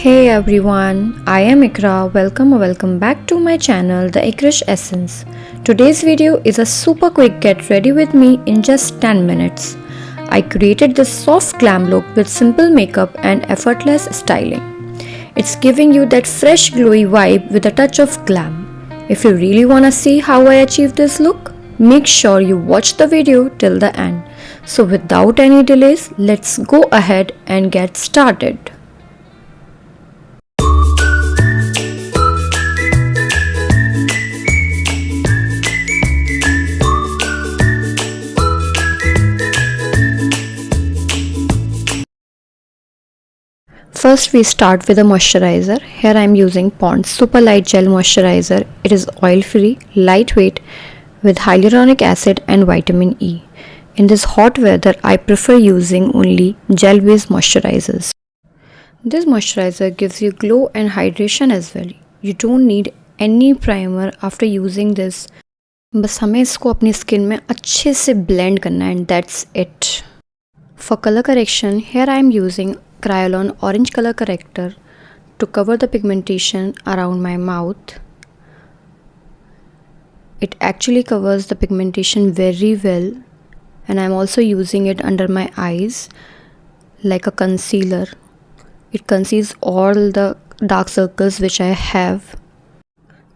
Hey everyone, I am Ikra. Welcome back to my channel, The Ikrish Essence. Today's video is a super quick get ready with me in just 10 minutes. I created this soft glam look with simple makeup and effortless styling. It's giving you that fresh glowy vibe with a touch of glam. If you really wanna see how I achieved this look, make sure you watch the video till the end. So without any delays, let's go ahead and get started. First we start with a moisturizer. Here I am using Pond's Super Light Gel Moisturizer. It is oil free, lightweight with hyaluronic acid and vitamin E. In this hot weather I prefer using only gel based moisturizers. This moisturizer gives you glow and hydration as well. You don't need any primer after using this. बस हमें इसको अपनी skin में अच्छे से blend करना है and that's it. For color correction, here I am using Kryolan Orange Color Corrector to cover the pigmentation around my mouth. It actually covers the pigmentation very well, and I am also using it under my eyes like a concealer. It conceals all the dark circles which I have.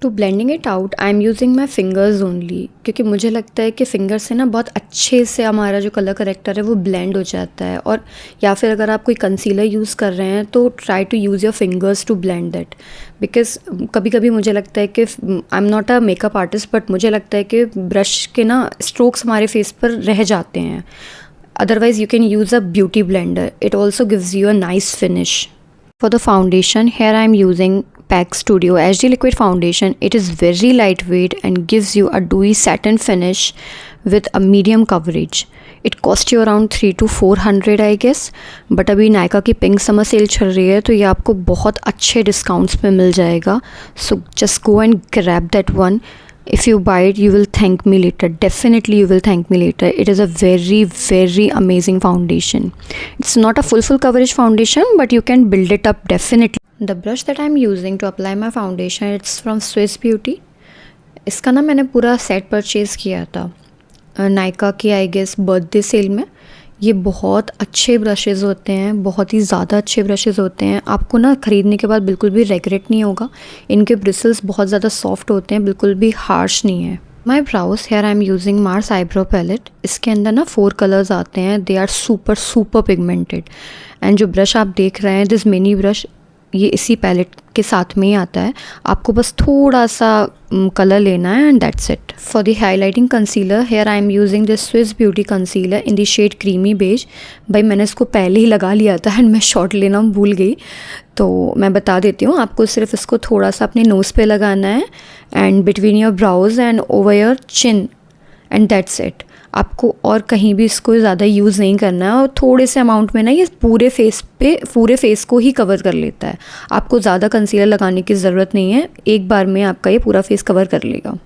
To blending it out, I am using my fingers only क्योंकि मुझे लगता है कि finger से ना बहुत अच्छे से हमारा जो कलर करेक्टर है वो ब्लेंड हो जाता है. और या फिर अगर आप कोई कंसीलर यूज़ कर रहे हैं तो try to use your fingers to blend that. Because कभी कभी मुझे लगता है कि I am not a makeup artist but मुझे लगता है कि ब्रश के ना स्ट्रोक्स हमारे फेस पर रह जाते हैं. Otherwise you can use a beauty blender. It also gives you a nice finish. For the foundation, here I am using PAC Studio HD Liquid Foundation. It is very lightweight and gives you a dewy satin finish with a medium coverage. It cost you around 300 to 400 I guess. But अभी नायका की pink summer sale चल रही है तो ये आपको बहुत अच्छे डिस्काउंट्स पे मिल जाएगा. So just go and grab that one. If you buy it, you will thank me later. Definitely you will thank me later. It is a very amazing foundation. It's not a full coverage foundation, but you can build it up definitely. The brush that I'm using to apply my foundation, it's from Swiss Beauty. इसका ना मैंने पूरा set purchase किया था नायका की I guess birthday cell में. ये बहुत अच्छे ब्रशेज़ होते हैं, बहुत ही ज़्यादा अच्छे ब्रशेज़ होते हैं. आपको ना ख़रीदने के बाद बिल्कुल भी रेग्रेट नहीं होगा. इनके ब्रिसल्स बहुत ज़्यादा सॉफ्ट होते हैं, बिल्कुल भी हार्श नहीं है. My brows, here I am using Mars eyebrow palette. इसके अंदर ना 4 कलर्स आते हैं. They are super pigmented. And जो ब्रश आप देख रहे हैं, दिस मिनी ब्रश, ये इसी पैलेट के साथ में ही आता है. आपको बस थोड़ा सा कलर लेना है and that's it. For the highlighting concealer, here I am using this Swiss Beauty concealer in the shade creamy beige. भाई मैंने इसको पहले ही लगा लिया था एंड मैं शॉट लेना भूल गई, तो मैं बता देती हूँ. आपको सिर्फ इसको थोड़ा सा अपने नोज़ पे लगाना है and between your browse and over your chin and that's it. आपको और कहीं भी इसको ज़्यादा यूज़ नहीं करना है. और थोड़े से अमाउंट में ना ये पूरे फेस को ही कवर कर लेता है. आपको ज़्यादा कंसीलर लगाने की ज़रूरत नहीं है, एक बार में आपका ये पूरा फेस कवर कर लेगा.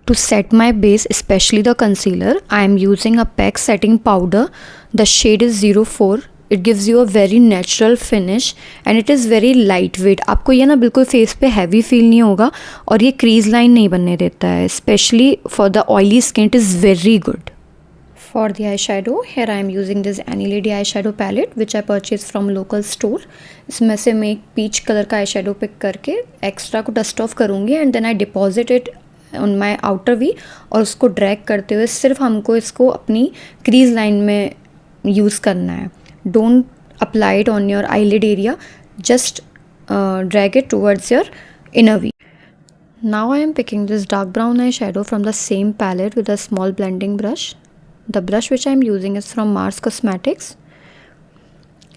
To set my base, specially the concealer, I am using a PAC setting powder. The shade is 04. It gives you a very natural finish and it is very light weight. आपको ये ना बिल्कुल face पे heavy feel नहीं होगा और ये crease line नहीं बनने देता है. Specially for the oily skin it is very good. For the eyeshadow, here I am using this Annie Lady eyeshadow palette which I purchased from local store. इसमें से मैं एक पीच कलर का eyeshadow pick करके extra को dust off करूँगी and then I deposit it on my outer V. और उसको ड्रैग करते हुए सिर्फ हमको इसको अपनी क्रीज लाइन में यूज़ करना है. Don't apply it on your eyelid area, just drag it towards your inner we. Now I am picking this dark brown eyeshadow from the same palette with a small blending brush. The brush which I am using is from Mars Cosmetics.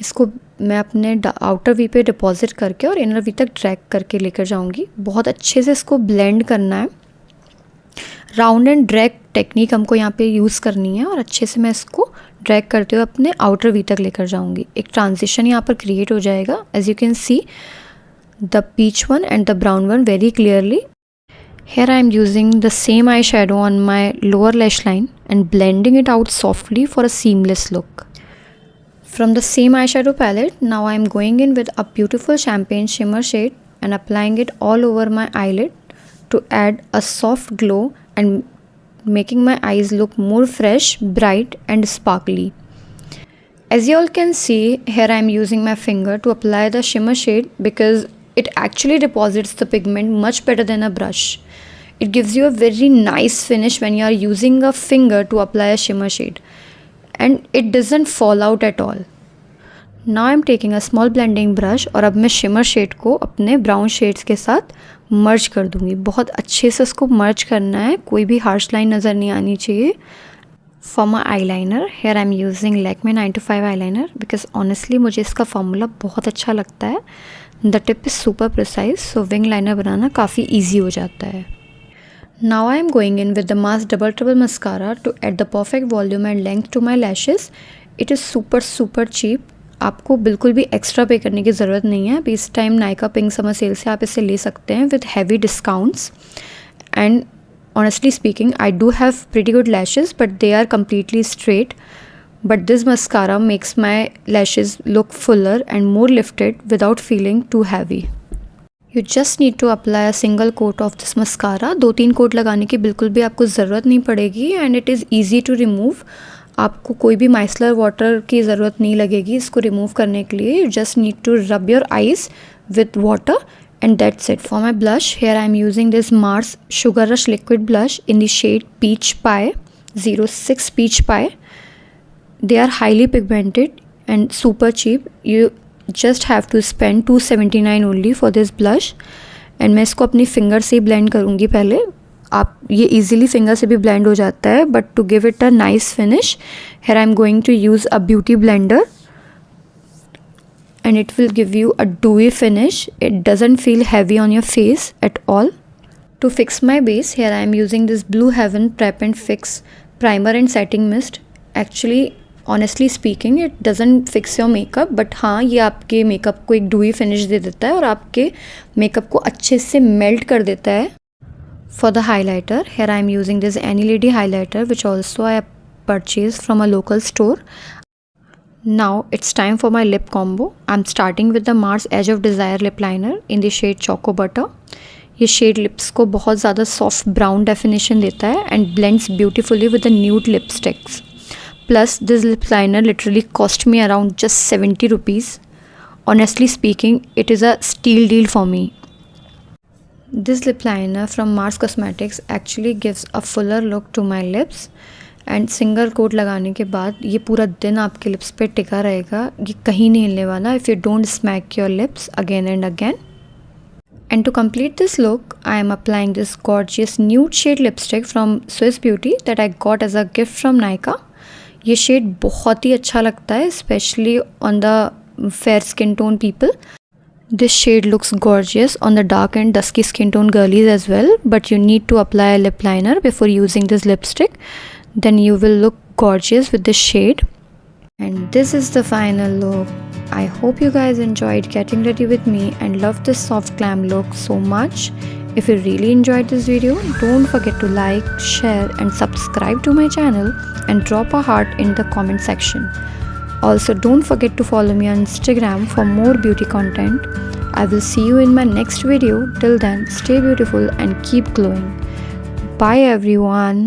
इसको मैं अपने outer we पे deposit करके और inner we तक drag करके लेकर जाऊंगी. बहुत अच्छे से इसको ब्लेंड करना है. राउंड एंड ड्रैग टेक्निक हमको यहाँ पे यूज़ करनी है और अच्छे से मैं इसको ड्रैग करते हुए अपने आउटर वी तक लेकर जाऊंगी. एक ट्रांजिशन यहाँ पर क्रिएट हो जाएगा. As you can see the peach one and the brown one very clearly. Here I am using the same eyeshadow on my lower lash line and blending it out softly for a seamless look. From the same eyeshadow palette, now I am going in with a beautiful champagne shimmer shade and applying it all over my eyelid to add a soft glow and making my eyes look more fresh, bright and sparkly. As you all can see, here I am using my finger to apply the shimmer shade because it actually deposits the pigment much better than a brush. It gives you a very nice finish when you are using a finger to apply a shimmer shade, and it doesn't fall out at all. Now I am taking a small blending brush और अब मैं shimmer shade को अपने brown shades के साथ merge कर दूँगी. बहुत अच्छे से उसको merge करना है, कोई भी harsh line नज़र नहीं आनी चाहिए. For my eyeliner, here I am using Lakme 925 eyeliner because honestly मुझे इसका formula बहुत अच्छा लगता है. The tip is super precise, so wing liner बनाना काफ़ी easy हो जाता है. Now I am going in with the Mars Double Trouble mascara to add the perfect volume and length to my lashes. It is super cheap. आपको बिल्कुल भी extra पे करने की ज़रूरत नहीं है. अभी इस time Nykaa pink summer sale से आप इसे ले सकते हैं with heavy discounts. And honestly speaking, I do have pretty good lashes, but they are completely straight. But this mascara makes my lashes look fuller and more lifted without feeling too heavy. You just need to apply a single coat of this mascara. 2-3 coat लगाने की बिल्कुल भी आपको ज़रूरत नहीं पड़ेगी and it is easy to remove. आपको कोई भी माइसलर वाटर की ज़रूरत नहीं लगेगी इसको रिमूव करने के लिए. You just need to rub your eyes with water and that's it. For my blush, here I am using this Mars Sugar Rush liquid blush in the shade Peach Pie 06 Peach Pie. They are highly pigmented and super cheap. You just have to spend $279 only for this blush. And मैं इसको अपनी finger से blend करूँगी पहले. आप ये easily finger से भी ब्लेंड हो जाता है, but to give it a nice finish, here I am going to use a beauty blender. And it will give you a dewy finish. It doesn't feel heavy on your face at all. To fix my base, here I am using this Blue Heaven Prep and Fix Primer and Setting Mist. Actually, honestly speaking, it doesn't fix your makeup, but हाँ ये आपके makeup को एक dewy finish दे देता है और आपके makeup को अच्छे से मेल्ट कर देता है. For the highlighter, here I am using this Annie Lady highlighter, which also I purchased from a local store. Now it's time for my lip combo. I'm starting with the Mars Edge of Desire lip liner in the shade Choco Butter. ये shade lips को बहुत ज़्यादा soft brown definition देता है and blends beautifully with the nude lipsticks. Plus this lip liner literally cost me around just 70 rupees. Honestly speaking, it is a steal deal for me. This lip liner from Mars Cosmetics actually gives a fuller look to my lips. And single quote लगाने के बाद ये पूरा दिन आपके lips पे टिका रहेगा. ये कहीं नहीं हिलने वाला if you don't smack your lips again and again. And to complete this look I am applying this gorgeous nude shade lipstick from Swiss Beauty that I got as a gift from Nykaa. ये shade बहुत ही अच्छा लगता है specially on the fair skin tone people. This shade looks gorgeous on the dark and dusky skin tone girlies as well, but you need to apply a lip liner before using this lipstick. Then you will look gorgeous with this shade. And this is the final look. I hope you guys enjoyed getting ready with me and loved this soft glam look so much. If you really enjoyed this video, don't forget to like, share and subscribe to my channel and drop a heart in the comment section. Also, don't forget to follow me on Instagram for more beauty content. I will see you in my next video. Till then, stay beautiful and keep glowing. Bye everyone.